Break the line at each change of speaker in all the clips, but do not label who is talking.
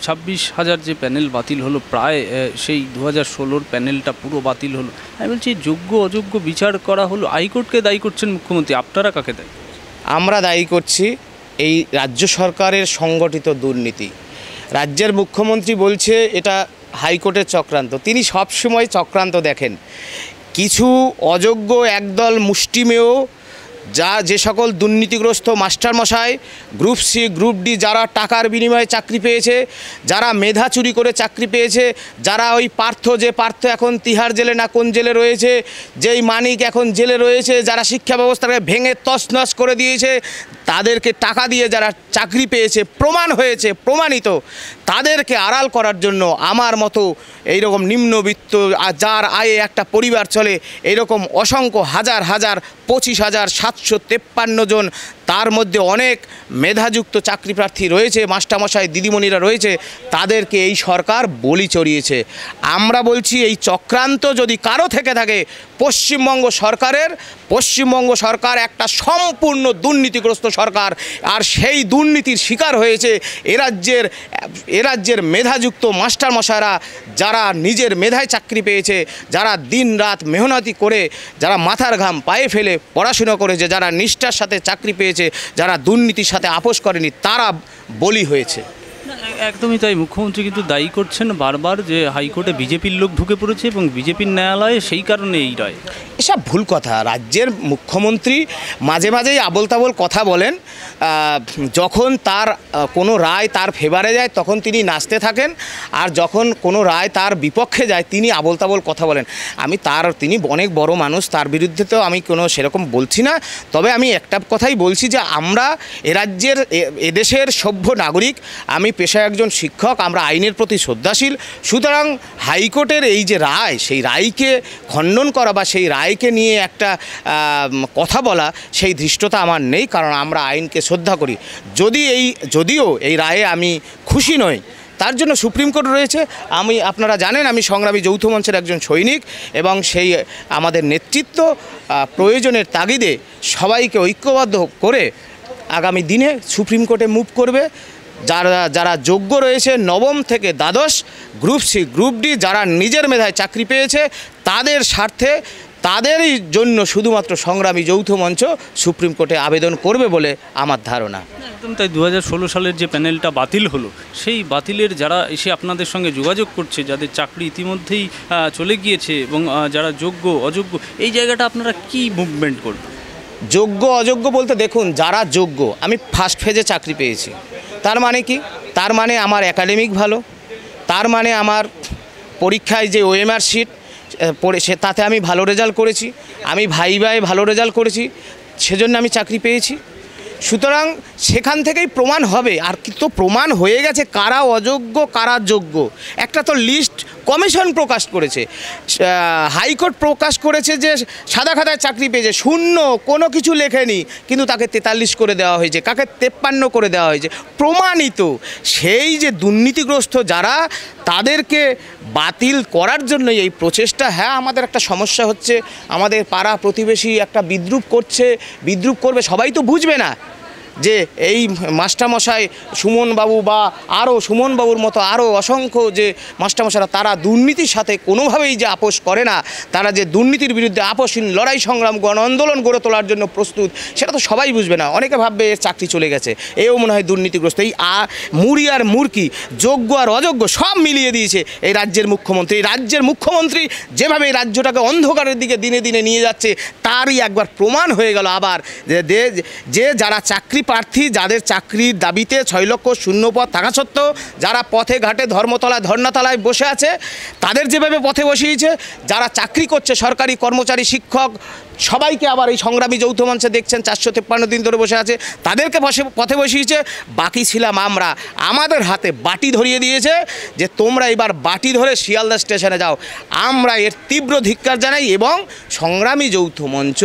26,000 যে প্যানেল বাতিল হলো, প্রায় সেই 2016-র প্যানেলটা পুরো বাতিল হলো। আমি বলছি যোগ্য অযোগ্য বিচার করা হলো, হাইকোর্টকে দায়ী করছেন মুখ্যমন্ত্রী, আপনারা কাকে দায়ী?
আমরা দায়ী করছি এই রাজ্য সরকারের সংগঠিত দুর্নীতি। রাজ্যের মুখ্যমন্ত্রী বলছে এটা হাইকোর্টের চক্রান্ত। তিনি সবসময় চক্রান্ত দেখেন। কিছু অযোগ্য একদল মুষ্টিমেয় যে সকল দুর্নীতিগ্রস্ত মাস্টারমশাই, গ্রুপ সি গ্রুপ ডি যারা টাকার বিনিময়ে চাকরি পেয়েছে, যারা মেধা চুরি করে চাকরি পেয়েছে, যারা ওই পার্থ এখন তিহার জেলে না কোন জেলে রয়েছে, যেই মানিক এখন জেলে রয়েছে, যারা শিক্ষা ব্যবস্থাকে ভেঙে তছনছ করে দিয়েছে, তাদেরকে টাকা দিয়ে যারা চাকরি পেয়েছে, প্রমাণ হয়েছে, প্রমাণিত, তাদেরকে আড়াল করার জন্য আমার মতো এইরকম নিম্নবিত্ত যার আয়ে একটা পরিবার চলে এইরকম অসংখ্য হাজার 25,753 জন, তার মধ্যে অনেক মেধাযুক্ত চাকরি প্রার্থী রয়েছে, মাস্টারমশাই দিদিমণিরা রয়েছে, তাদেরকে এই সরকার বলি চড়িয়েছে। আমরা বলছি এই চক্রান্ত যদি কারো থেকে থাকে, পশ্চিমবঙ্গ সরকার একটা সম্পূর্ণ দুর্নীতিগ্রস্ত সরকার, আর সেই দুর্নীতির শিকার হয়েছে এ রাজ্যের মেধাযুক্ত মাস্টারমশাইরা, যারা নিজের মেধায় চাকরি পেয়েছে, যারা দিন রাত মেহনতি করে, যারা মাথার ঘাম পায়ে ফেলে পড়াশুনো করেছে, যারা নিষ্ঠার সাথে চাকরি পেয়েছে, যারা দুর্নীতির সাথে আপোষ করেনি, তারা বলি হয়েছে।
একদমই তাই। মুখ্যমন্ত্রী কিন্তু দায়ী করছেন বারবার যে হাইকোর্টে বিজেপির লোক ঢুকে পড়েছে এবং বিজেপির ন্যায়ালয়ে সেই কারণে এই রায়।
এসব ভুল কথা। রাজ্যের মুখ্যমন্ত্রী মাঝে মাঝেই আবোল তাবোল কথা বলেন। যখন তার কোনো রায় তার ফেভারে যায় তখন তিনি নাচতে থাকেন, আর যখন কোনো রায় তার বিপক্ষে যায় তিনি আবোল তাবোল কথা বলেন। তিনি অনেক বড় মানুষ, তার বিরুদ্ধে তো আমি কোনো সেরকম বলছি না। তবে আমি একটা কথাই বলছি যে আমরা এদেশের সভ্য নাগরিক, আমি পেশায় একজন শিক্ষক, আমরা আইনের প্রতি শ্রদ্ধাশীল। সুতরাং হাইকোর্টের এই যে রায়, সেই রায়কে খণ্ডন করা বা সেই রায়কে নিয়ে একটা কথা বলা, সেই ধৃষ্টতা আমার নেই, কারণ আমরা আইনকে শ্রদ্ধা করি। যদিও এই রায়ে আমি খুশি নই, তার জন্য সুপ্রিম কোর্ট রয়েছে। আপনারা জানেন আমি সংগ্রামী যৌথ মঞ্চের একজন সৈনিক, এবং সেই আমাদের নেতৃত্ব প্রয়োজনের তাগিদে সবাইকে ঐক্যবদ্ধ করে আগামী দিনে সুপ্রিম কোর্টে মুভ করবে। যারা যোগ্য রয়েছে নবম থেকে দ্বাদশ, গ্রুপ সি গ্রুপ ডি, যারা নিজের মেধায় চাকরি পেয়েছে, তাদের স্বার্থে, তাদেরই জন্য শুধুমাত্র সংগ্রামী যৌথ মঞ্চ সুপ্রিম কোর্টে আবেদন করবে বলে আমার ধারণা।
একদম তাই। 2016 সালের যে প্যানেলটা বাতিল হলো, সেই বাতিলের যারা এসে আপনাদের সঙ্গে যোগাযোগ করছে, যাদের চাকরি ইতিমধ্যেই চলে গিয়েছে, এবং যারা যোগ্য অযোগ্য, এই জায়গাটা আপনারা কি মুভমেন্ট করবেন?
যোগ্য অযোগ্য বলতে দেখুন, যারা যোগ্য, আমি ফার্স্ট ফেজে চাকরি পেয়েছি, তার মানে কি? তার মানে আমার একাডেমিক ভালো, তার মানে আমার পরীক্ষায় যে ওএমআর শিট তাতে আমি ভালো রেজাল্ট করেছি, আমি ভাইভায় ভালো রেজাল্ট করেছি, সেজন্য আমি চাকরি পেয়েছি। সুতরাং সেখান থেকেই প্রমাণ হবে। আর কিন্তু প্রমাণ হয়ে গেছে কারা অযোগ্য কারা যোগ্য। একটা তো লিস্ট কমিশন প্রকাশ করেছে, হাইকোর্ট প্রকাশ করেছে যে সাদা খাতায় চাকরি পেয়েছে, শূন্য, কোনো কিছু লেখেনি, কিন্তু তাকে 43 করে দেওয়া হয়েছে, কাকে 53 করে দেওয়া হয়েছে, প্রমাণিত। সেই যে দুর্নীতিগ্রস্ত যারা, তাদেরকে বাতিল করার জন্য এই প্রচেষ্টা। হ্যাঁ, আমাদের একটা সমস্যা হচ্ছে, আমাদের পাড়া প্রতিবেশী একটা বিদ্রুপ করবে, সবাই তো বুঝবে না যে এই মাস্টারমশাই সুমনবাবু বা আরও সুমনবাবুর মতো আরও অসংখ্য যে মাস্টারমশাইরা, তারা দুর্নীতির সাথে কোনোভাবেই যে আপোষ করে না, তারা যে দুর্নীতির বিরুদ্ধে আপোষহীন লড়াই সংগ্রাম গণ আন্দোলন গড়ে তোলার জন্য প্রস্তুত, সেটা তো সবাই বুঝবে না। অনেকে ভাববে এর চাকরি চলে গেছে, এও মনে হয় দুর্নীতিগ্রস্ত। এই মুড়ি আর মুরকি, যোগ্য আর অযোগ্য সব মিলিয়ে দিয়েছে এই রাজ্যের মুখ্যমন্ত্রী। রাজ্যের মুখ্যমন্ত্রী যেভাবে এই রাজ্যটাকে অন্ধকারের দিকে দিনে দিনে নিয়ে যাচ্ছে, তারই একবার প্রমাণ হয়ে গেল আবার যে যারা চাকরি প্রার্থী, যাদের চাকরির দাবিতে 6 লক্ষ শূন্য পদ থাকা সত্ত্বেও যারা পথে ঘাটে ধর্মতলায় ধর্নাতলায় বসে আছে, তাদের যেভাবে পথে বসিয়েছে, যারা চাকরি করছে সরকারি কর্মচারী শিক্ষক সবাইকে আবার এই সংগ্রামী যৌথ মঞ্চে দেখছেন 453 দিন ধরে বসে আছে, তাদেরকে পথে বসিয়েছে। বাকি ছিলাম আমরা, আমাদের হাতে বাটি ধরিয়ে দিয়েছে যে তোমরা এবার বাটি ধরে শিয়ালদা স্টেশনে যাও। আমরা এর তীব্র ধিক্কার জানাই, এবং সংগ্রামী যৌথ মঞ্চ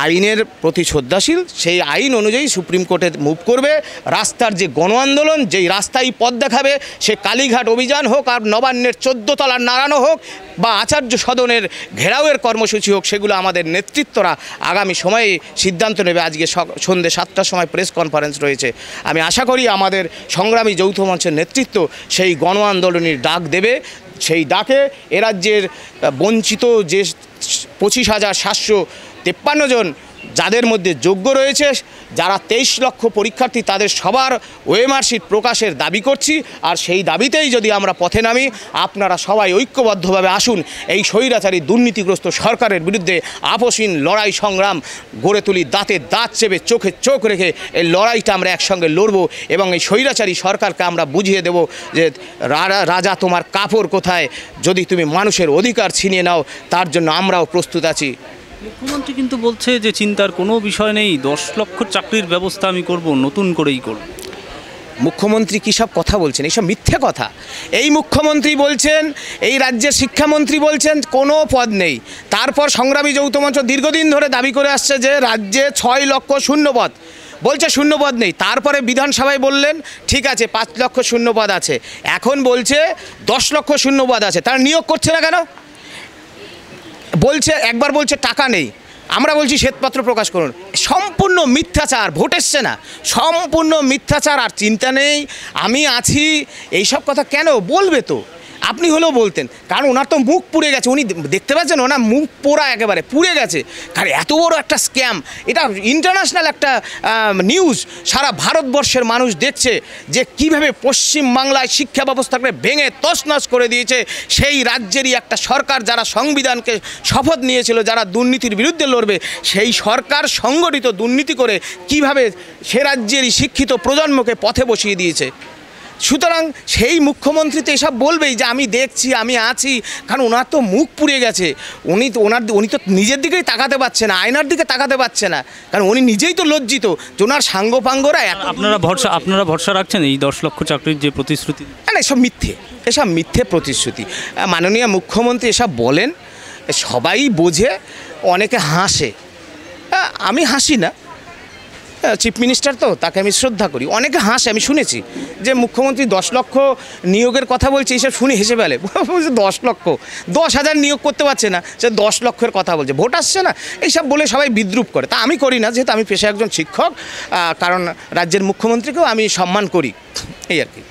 আইনের প্রতি শ্রদ্ধাশীল, সেই আইন অনুযায়ী সুপ্রিম কোর্টে মুভ করবে। রাস্তার যে গণ আন্দোলন, যেই রাস্তায় পথ দেখাবে, সে কালীঘাট অভিযান হোক, আর নবান্নের 14 তলার নাড়ানো হোক, বা আচার্য সদনের ঘেরাওয়ের কর্মসূচি হোক, সেগুলো আমাদের নেতৃত্বরা আগামী সময়ে সিদ্ধান্ত নেবে। আজকে সন্ধ্যে 7টার সময় প্রেস কনফারেন্স রয়েছে। আমি আশা করি আমাদের সংগ্রামী যৌথ মঞ্চের নেতৃত্ব সেই গণ আন্দোলনের ডাক দেবে। সেই ডাকে এ রাজ্যের বঞ্চিত যে 25,753 জন, যাদের মধ্যে যোগ্য রয়েছে, যারা 23 লক্ষ পরীক্ষার্থী, তাদের সবার ওএমআর শিট প্রকাশের দাবি করছি। আর সেই দাবিতেই যদি আমরা পথে নামি, আপনারা সবাই ঐক্যবদ্ধভাবে আসুন, এই স্বৈরাচারী দুর্নীতিগ্রস্ত সরকারের বিরুদ্ধে আপসীন লড়াই সংগ্রাম গড়ে তুলি। দাঁতে দাঁত চেপে চোখে চোখ রেখে এই লড়াইটা আমরা একসঙ্গে লড়ব এবং এই স্বৈরাচারী সরকারকে আমরা বুঝিয়ে দেব যে রাজা তোমার কাপড় কোথায়, যদি তুমি মানুষের অধিকার ছিনিয়ে নাও, তার জন্য আমরাও প্রস্তুত আছি।
মুখ্যমন্ত্রী কিন্তু বলছে যে চিন্তার কোনো বিষয় নেই, 10 লক্ষ চাকরির ব্যবস্থা আমি করব, নতুন করেই করব।
মুখ্যমন্ত্রী কী সব কথা বলছেন? এইসব মিথ্যে কথা। এই মুখ্যমন্ত্রী বলছেন, এই রাজ্যের শিক্ষামন্ত্রী বলছেন কোনো পদ নেই। তারপর সংগ্রামী যৌথ মঞ্চ দীর্ঘদিন ধরে দাবি করে আসছে যে রাজ্যে 6 লক্ষ শূন্যপদ, বলছে শূন্যপদ নেই। তারপরে বিধানসভায় বললেন ঠিক আছে 5 লক্ষ শূন্যপদ আছে, এখন বলছে 10 লক্ষ শূন্যপদ আছে। তারা নিয়োগ করছে না কেন? বলছে, একবার বলছে টাকা নেই, আমরা বলছি শ্বেতপত্র প্রকাশ করুন। সম্পূর্ণ মিথ্যাচার, ভোট এসছে না, সম্পূর্ণ মিথ্যাচার। আর চিন্তা নেই, আমি আছি, এইসব কথা কেন বলবে? তো আপনি হলেও বলতেন, কারণ ওনার তো মুখ পুড়ে গেছে। উনি দেখতে পাচ্ছেন, ওনার মুখ পোড়া, একেবারে পুড়ে গেছে। কারণ এত বড় একটা স্ক্যাম, এটা ইন্টারন্যাশনাল একটা নিউজ, সারা ভারতবর্ষের মানুষ দেখছে যে কিভাবে পশ্চিমবাংলায় শিক্ষা ব্যবস্থাকে ভেঙে তছনছ করে দিয়েছে সেই রাজ্যেরই একটা সরকার, যারা সংবিধানকে শপথ নিয়েছিল, যারা দুর্নীতির বিরুদ্ধে লড়বে, সেই সরকার সংগঠিত দুর্নীতি করে কিভাবে সে রাজ্যেরই শিক্ষিত প্রজন্মকে পথে বসিয়ে দিয়েছে। সুতরাং সেই মুখ্যমন্ত্রী তো এসব বলবেই যে আমি দেখছি, আমি আছি, কারণ ওনার তো মুখ পুড়ে গেছে। উনি তো নিজের দিকেই তাকাতে পারছে না, আয়নার দিকে তাকাতে পারছে না, কারণ উনি নিজেই তো লজ্জিত যে ওনার সাঙ্গপাঙ্গরা।
আপনারা ভরসা রাখছেন এই 10 লক্ষ চাকরির যে প্রতিশ্রুতি?
না, এসব মিথ্যে প্রতিশ্রুতি। মাননীয় মুখ্যমন্ত্রী এসব বলেন, সবাই বোঝে, অনেকে হাসে, আমি হাসি না। চিফ মিনিস্টার তো, তাকে আমি শ্রদ্ধা করি। অনেকে হাসে, আমি শুনেছি যে মুখ্যমন্ত্রী 10 লক্ষ নিয়োগের কথা বলছে, এইসব শুনে হেসে ফেলে। বলছে 10 লক্ষ, 10,000 নিয়োগ করতে পারছে না, সে 10 লক্ষের কথা বলছে, ভোট আসছে না, এইসব বলে সবাই বিদ্রুপ করে। তা আমি করি না, যেহেতু আমি পেশায় একজন শিক্ষক, কারণ রাজ্যের মুখ্যমন্ত্রীকেও আমি সম্মান করি, এই আর কি।